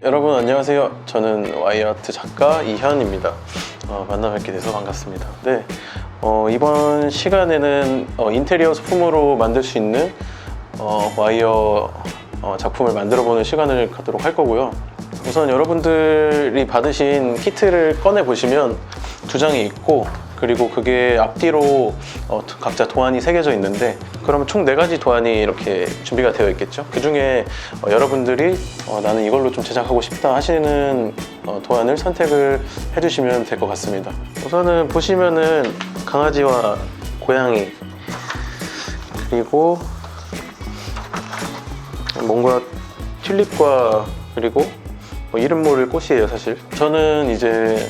여러분 안녕하세요. 저는 와이어아트 작가 이현입니다. 만나 뵙게 돼서 반갑습니다. 네, 이번 시간에는 인테리어 소품으로 만들 수 있는 와이어 작품을 만들어 보는 시간을 갖도록 할 거고요. 우선 여러분들이 받으신 키트를 꺼내 보시면 두 장이 있고, 그리고 그게 앞뒤로 각자 도안이 새겨져 있는데, 그러면 총 4가지 도안이 이렇게 준비가 되어 있겠죠. 그 중에 여러분들이 나는 이걸로 좀 제작하고 싶다 하시는 도안을 선택을 해주시면 될 것 같습니다. 우선은 보시면은 강아지와 고양이, 그리고 뭔가 튤립과, 그리고 이름 모를 꽃이에요. 사실 저는 이제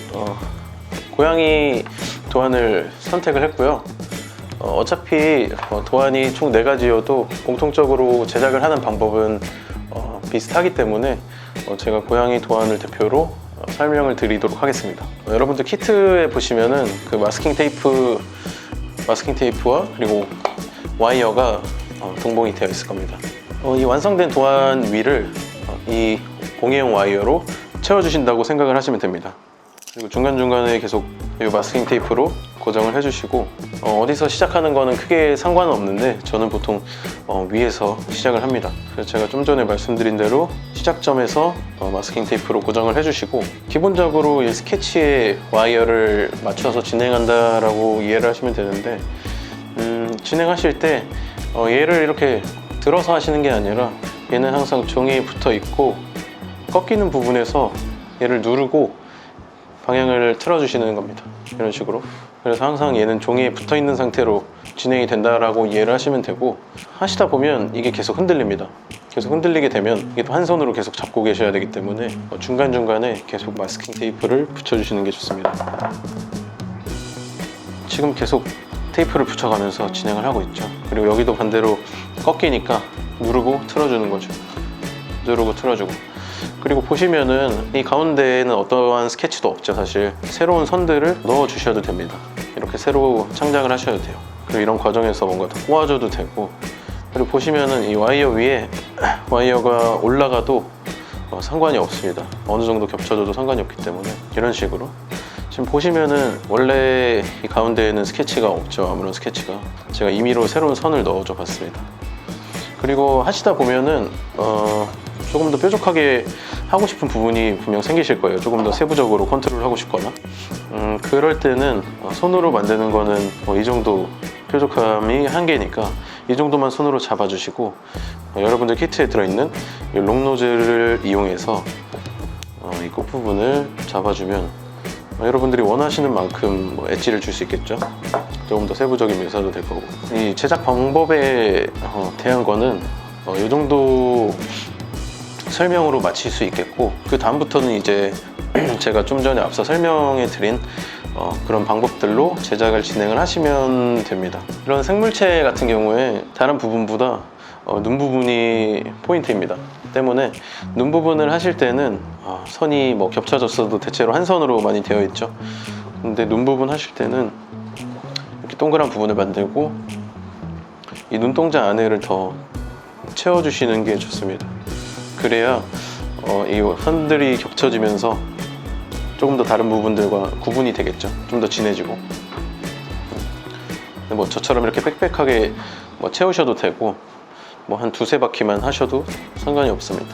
고양이 도안을 선택을 했고요. 어차피 도안이 총 4가지여도 공통적으로 제작을 하는 방법은 비슷하기 때문에 제가 고양이 도안을 대표로 설명을 드리도록 하겠습니다. 여러분들 키트에 보시면은 그 마스킹 테이프와 그리고 와이어가 동봉이 되어 있을 겁니다. 이 완성된 도안 위를 이 공예용 와이어로 채워주신다고 생각을 하시면 됩니다. 그리고 중간중간에 계속 이 마스킹 테이프로 고정을 해주시고, 어디서 시작하는 거는 크게 상관은 없는데 저는 보통 위에서 시작을 합니다. 그래서 제가 좀 전에 말씀드린 대로 시작점에서 마스킹 테이프로 고정을 해주시고, 기본적으로 이 스케치에 와이어를 맞춰서 진행한다라고 이해를 하시면 되는데, 진행하실 때 얘를 이렇게 들어서 하시는 게 아니라 얘는 항상 종이에 붙어 있고 꺾이는 부분에서 얘를 누르고 방향을 틀어주시는 겁니다. 이런 식으로. 그래서 항상 얘는 종이에 붙어 있는 상태로 진행이 된다라고 이해를 하시면 되고, 하시다 보면 이게 계속 흔들립니다. 계속 흔들리게 되면 이게 또 한 손으로 계속 잡고 계셔야 되기 때문에 중간중간에 계속 마스킹 테이프를 붙여주시는 게 좋습니다. 지금 계속 테이프를 붙여가면서 진행을 하고 있죠. 그리고 여기도 반대로 꺾이니까 누르고 틀어주는 거죠. 누르고 틀어주고. 그리고 보시면은 이 가운데에는 어떠한 스케치도 없죠. 사실 새로운 선들을 넣어 주셔도 됩니다. 이렇게 새로 창작을 하셔도 돼요. 그리고 이런 과정에서 뭔가 더 꼬아줘도 되고, 그리고 보시면은 이 와이어 위에 와이어가 올라가도 상관이 없습니다. 어느 정도 겹쳐져도 상관이 없기 때문에 이런 식으로. 지금 보시면은 원래 이 가운데에는 스케치가 없죠. 아무런 스케치가. 제가 임의로 새로운 선을 넣어줘 봤습니다. 그리고 하시다 보면은 조금 더 뾰족하게 하고 싶은 부분이 분명 생기실 거예요. 조금 더 세부적으로 컨트롤하고 싶거나. 그럴 때는 손으로 만드는 거는 이 정도 뾰족함이 한계니까 이 정도만 손으로 잡아주시고, 여러분들 키트에 들어있는 이 롱노즐을 이용해서 이 끝부분을 잡아주면 여러분들이 원하시는 만큼 엣지를 줄 수 있겠죠. 조금 더 세부적인 묘사도 될 거고. 이 제작 방법에 대한 거는 이 정도 설명으로 마칠 수 있겠고, 그 다음부터는 이제 제가 좀 전에 앞서 설명해 드린 그런 방법들로 제작을 진행을 하시면 됩니다. 이런 생물체 같은 경우에 다른 부분보다 눈 부분이 포인트입니다. 때문에 눈 부분을 하실 때는 선이 겹쳐졌어도 대체로 한 선으로 많이 되어 있죠. 근데 눈 부분 하실 때는 이렇게 동그란 부분을 만들고 이 눈동자 안에를 더 채워주시는 게 좋습니다. 그래야 이 선들이 겹쳐지면서 조금 더 다른 부분들과 구분이 되겠죠. 좀 더 진해지고. 저처럼 이렇게 빽빽하게 채우셔도 되고, 한 2-3바퀴만 하셔도 상관이 없습니다.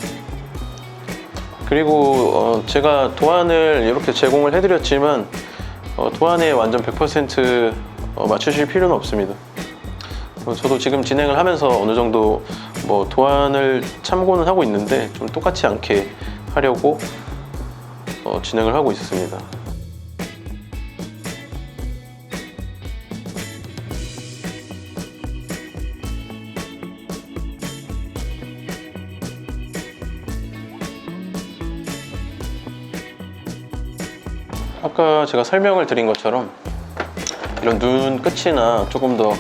그리고 제가 도안을 이렇게 제공을 해드렸지만 도안에 완전 100% 맞추실 필요는 없습니다. 저도 지금 진행을 하면서 어느 정도 도안을 참고는 하고 있는데 좀 똑같지 않게 하려고 진행을 하고 있습니다. 아까 제가 설명을 드린 것처럼 이런 눈 끝이나 조금 더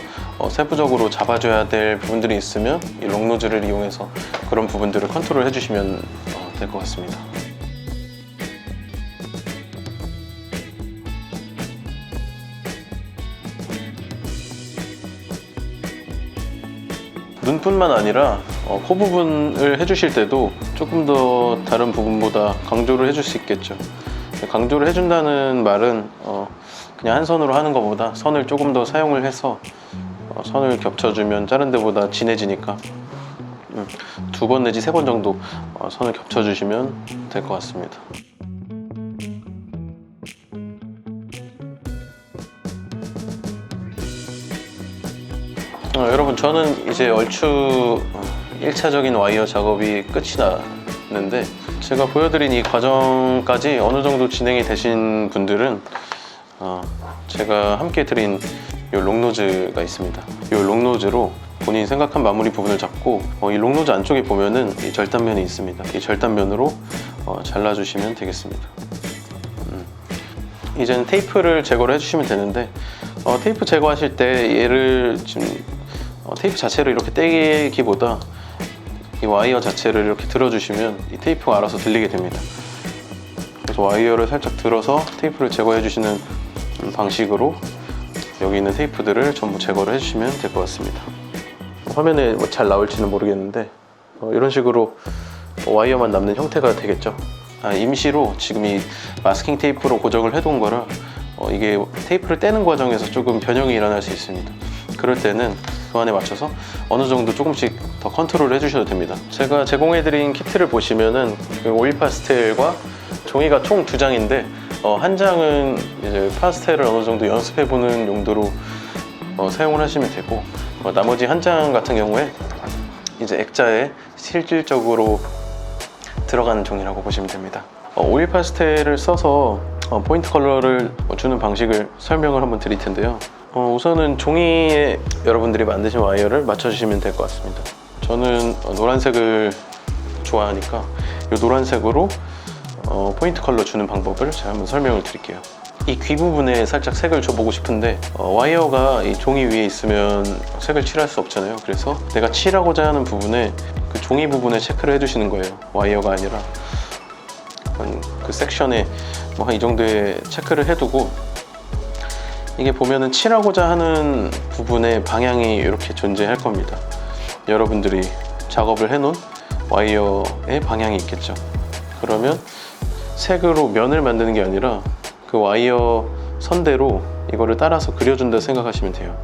세부적으로 잡아줘야 될 부분들이 있으면 이 롱노즐을 이용해서 그런 부분들을 컨트롤 해주시면 될 것 같습니다. 눈뿐만 아니라 코 부분을 해주실 때도 조금 더 다른 부분보다 강조를 해줄 수 있겠죠. 강조를 해준다는 말은 그냥 한 선으로 하는 것보다 선을 조금 더 사용을 해서 선을 겹쳐주면 자른 데보다 진해지니까 2번 내지 3번 정도 선을 겹쳐주시면 될 것 같습니다. 여러분, 저는 이제 얼추 1차적인 와이어 작업이 끝이 났는데, 제가 보여드린 이 과정까지 어느 정도 진행이 되신 분들은 제가 함께 드린 이 롱노즈가 있습니다. 이 롱노즈로 본인이 생각한 마무리 부분을 잡고 이 롱노즈 안쪽에 보면은 이 절단면이 있습니다. 이 절단면으로 잘라주시면 되겠습니다. 이제는 테이프를 제거를 해주시면 되는데, 테이프 제거하실 때 얘를 지금 테이프 자체를 이렇게 떼기보다 이 와이어 자체를 이렇게 들어주시면 이 테이프가 알아서 들리게 됩니다. 그래서 와이어를 살짝 들어서 테이프를 제거해 주시는 방식으로 여기 있는 테이프들을 전부 제거를 해주시면 될 것 같습니다. 화면에 잘 나올지는 모르겠는데 이런 식으로 와이어만 남는 형태가 되겠죠. 임시로 지금 이 마스킹 테이프로 고정을 해둔 거라 이게 테이프를 떼는 과정에서 조금 변형이 일어날 수 있습니다. 그럴 때는 그 안에 맞춰서 어느 정도 조금씩 더 컨트롤을 해주셔도 됩니다. 제가 제공해드린 키트를 보시면은 오일 파스텔과 종이가 총 2장인데 한 장은 이제 파스텔을 어느 정도 연습해보는 용도로 사용을 하시면 되고, 나머지 한 장 같은 경우에 이제 액자에 실질적으로 들어가는 종이라고 보시면 됩니다. 오일 파스텔을 써서 포인트 컬러를 주는 방식을 설명을 한번 드릴 텐데요. 우선은 종이에 여러분들이 만드신 와이어를 맞춰주시면 될 것 같습니다. 저는 노란색을 좋아하니까 이 노란색으로 포인트 컬러 주는 방법을 제가 한번 설명을 드릴게요. 이 귀 부분에 살짝 색을 줘보고 싶은데 와이어가 이 종이 위에 있으면 색을 칠할 수 없잖아요. 그래서 내가 칠하고자 하는 부분에 그 종이 부분에 체크를 해주시는 거예요. 와이어가 아니라 그 섹션에 뭐 한 이 정도의 체크를 해두고, 이게 보면은 칠하고자 하는 부분의 방향이 이렇게 존재할 겁니다. 여러분들이 작업을 해놓은 와이어의 방향이 있겠죠. 그러면 색으로 면을 만드는 게 아니라 그 와이어 선대로 이거를 따라서 그려준다 생각하시면 돼요.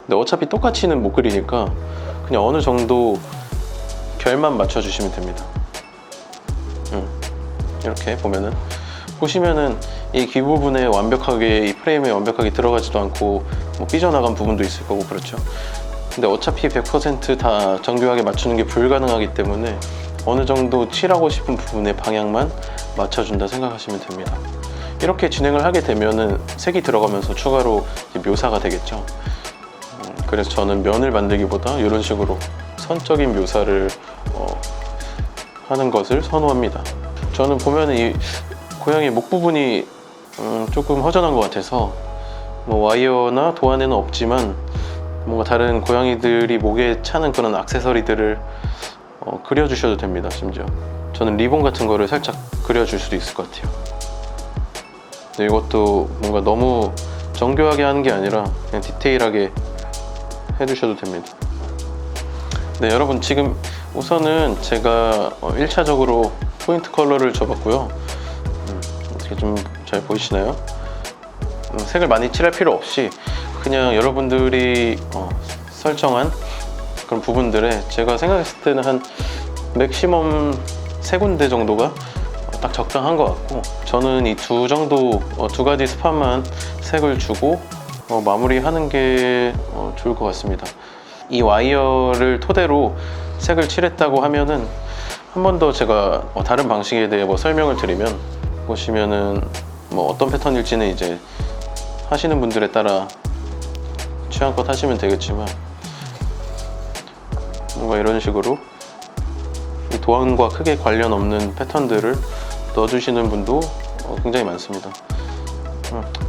근데 어차피 똑같이는 못 그리니까 그냥 어느 정도 결만 맞춰주시면 됩니다. 이렇게 보시면은 이 귀 부분에 완벽하게, 이 프레임에 완벽하게 들어가지도 않고 뭐 삐져나간 부분도 있을 거고 그렇죠. 근데 어차피 100% 다 정교하게 맞추는 게 불가능하기 때문에 어느 정도 칠하고 싶은 부분의 방향만 맞춰준다 생각하시면 됩니다. 이렇게 진행을 하게 되면은 색이 들어가면서 추가로 묘사가 되겠죠. 그래서 저는 면을 만들기보다 이런 식으로 선적인 묘사를 하는 것을 선호합니다. 저는 보면은 이 고양이 목 부분이 조금 허전한 것 같아서 뭐 와이어나 도안에는 없지만 뭔가 다른 고양이들이 목에 차는 그런 액세서리들을 그려주셔도 됩니다. 심지어 저는 리본 같은 거를 살짝 그려줄 수도 있을 것 같아요. 근데 이것도 뭔가 너무 정교하게 하는 게 아니라 그냥 디테일하게 해주셔도 됩니다. 네, 여러분, 지금 우선은 제가 1차적으로 포인트 컬러를 줘봤고요. 어떻게 좀 잘 보이시나요? 색을 많이 칠할 필요 없이 그냥 여러분들이 설정한 그런 부분들에 제가 생각했을 때는 한 맥시멈 3군데 정도가 딱 적당한 것 같고, 저는 이 두 가지 스팟만 색을 주고 마무리하는 게 좋을 것 같습니다. 이 와이어를 토대로 색을 칠했다고 하면은 한 번 더 제가 다른 방식에 대해 설명을 드리면, 보시면은 어떤 패턴일지는 이제 하시는 분들에 따라 취향껏 하시면 되겠지만, 뭔가 이런 식으로 이 도안과 크게 관련 없는 패턴들을 넣어주시는 분도 굉장히 많습니다.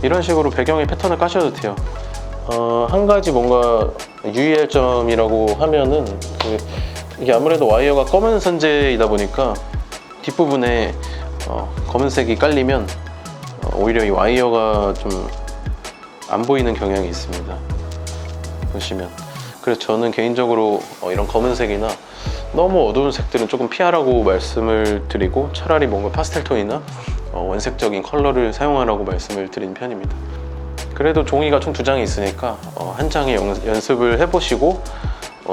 이런 식으로 배경에 패턴을 까셔도 돼요. 한 가지 뭔가 유의할 점이라고 하면은 이게 아무래도 와이어가 검은 선재이다 보니까 뒷부분에 검은색이 깔리면 오히려 이 와이어가 좀 안 보이는 경향이 있습니다. 보시면. 그래서 저는 개인적으로 이런 검은색이나 너무 어두운 색들은 조금 피하라고 말씀을 드리고 차라리 뭔가 파스텔 톤이나 원색적인 컬러를 사용하라고 말씀을 드리는 편입니다. 그래도 종이가 총 2장이 있으니까 한 장에 연습을 해보시고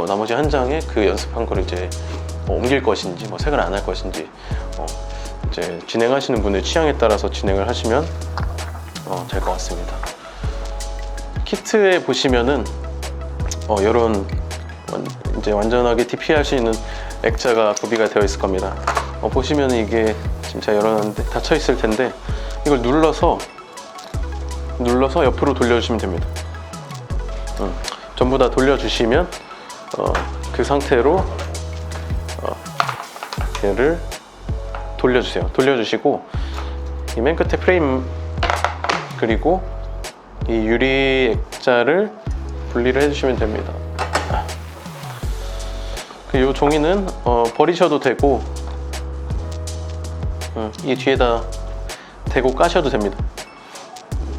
나머지 한 장에 그 연습한 걸 이제 옮길 것인지 색을 안 할 것인지 이제 진행하시는 분의 취향에 따라서 진행을 하시면 될 것 같습니다. 키트에 보시면은 이런 이제 완전하게 DP할 수 있는 액자가 구비가 되어 있을 겁니다. 보시면 이게 지금 제가 열어놨는데 닫혀 있을 텐데 이걸 눌러서 옆으로 돌려주시면 됩니다. 전부 다 돌려주시면 그 상태로 얘를 돌려주세요. 돌려주시고 이 맨 끝에 프레임 그리고 이 유리 액자를 분리를 해주시면 됩니다. 이 종이는 버리셔도 되고 이 뒤에다 대고 까셔도 됩니다.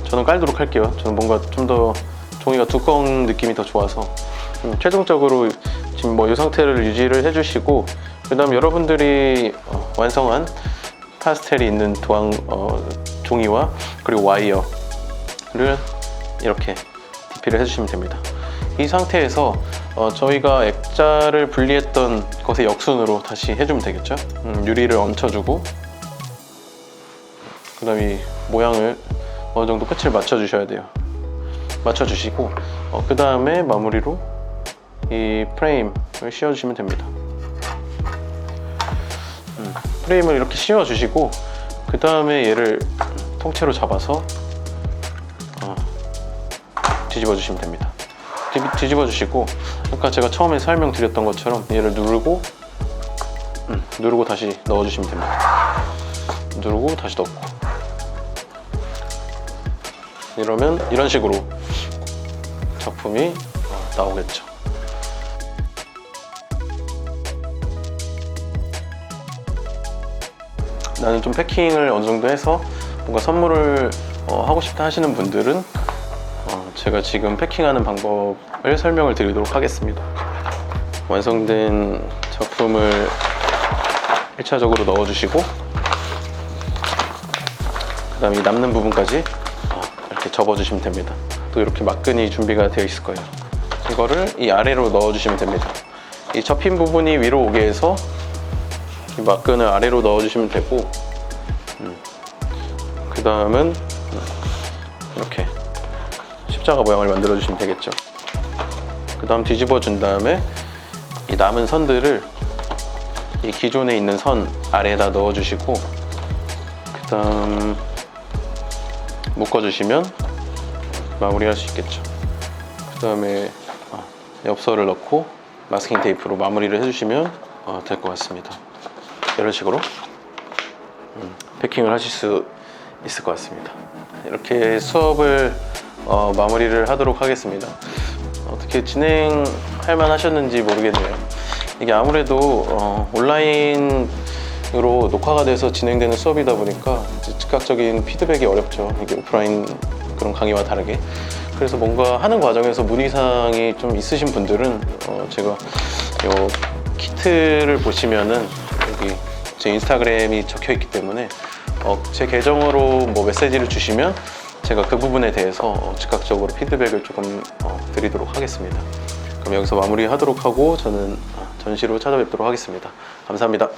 저는 깔도록 할게요. 저는 뭔가 좀 더 종이가 두꺼운 느낌이 더 좋아서 최종적으로 지금 이 상태를 유지를 해주시고 그 다음 여러분들이 완성한 파스텔이 있는 종이와 그리고 와이어를 이렇게 DP를 해주시면 됩니다. 이 상태에서 저희가 액자를 분리했던 것의 역순으로 다시 해주면 되겠죠. 유리를 얹혀주고 그 다음 이 모양을 어느 정도 끝을 맞춰주셔야 돼요. 맞춰주시고 그 다음에 마무리로 이 프레임을 씌워주시면 됩니다. 프레임을 이렇게 씌워주시고 그 다음에 얘를 통째로 잡아서 뒤집어 주시면 됩니다. 뒤집어 주시고 아까 제가 처음에 설명드렸던 것처럼 얘를 누르고 다시 넣어주시면 됩니다. 누르고 다시 넣고 이러면 이런 식으로 작품이 나오겠죠. 나는 좀 패킹을 어느 정도 해서 뭔가 선물을 하고 싶다 하시는 분들은 제가 지금 패킹하는 방법을 설명을 드리도록 하겠습니다. 완성된 작품을 1차적으로 넣어주시고 그 다음에 이 남는 부분까지 이렇게 접어주시면 됩니다. 또 이렇게 막근이 준비가 되어 있을 거예요. 이거를 이 아래로 넣어주시면 됩니다. 이 접힌 부분이 위로 오게 해서 이 막근을 아래로 넣어주시면 되고 그 다음은 이렇게 십자가 모양을 만들어 주시면 되겠죠. 그 다음 뒤집어 준 다음에 이 남은 선들을 이 기존에 있는 선 아래에다 넣어 주시고 그 다음 묶어 주시면 마무리할 수 있겠죠. 그 다음에 엽서를 넣고 마스킹 테이프로 마무리를 해주시면 될 것 같습니다. 이런 식으로 패킹을 하실 수 있을 것 같습니다. 이렇게 수업을 마무리를 하도록 하겠습니다. 어떻게 진행할 만 하셨는지 모르겠네요. 이게 아무래도 온라인으로 녹화가 돼서 진행되는 수업이다 보니까 즉각적인 피드백이 어렵죠. 이게 오프라인 그런 강의와 다르게. 그래서 뭔가 하는 과정에서 문의사항이 좀 있으신 분들은 제가 요 키트를 보시면은 여기 제 인스타그램이 적혀 있기 때문에 제 계정으로 메시지를 주시면 제가 그 부분에 대해서 즉각적으로 피드백을 조금 드리도록 하겠습니다. 그럼 여기서 마무리하도록 하고 저는 전시로 찾아뵙도록 하겠습니다. 감사합니다.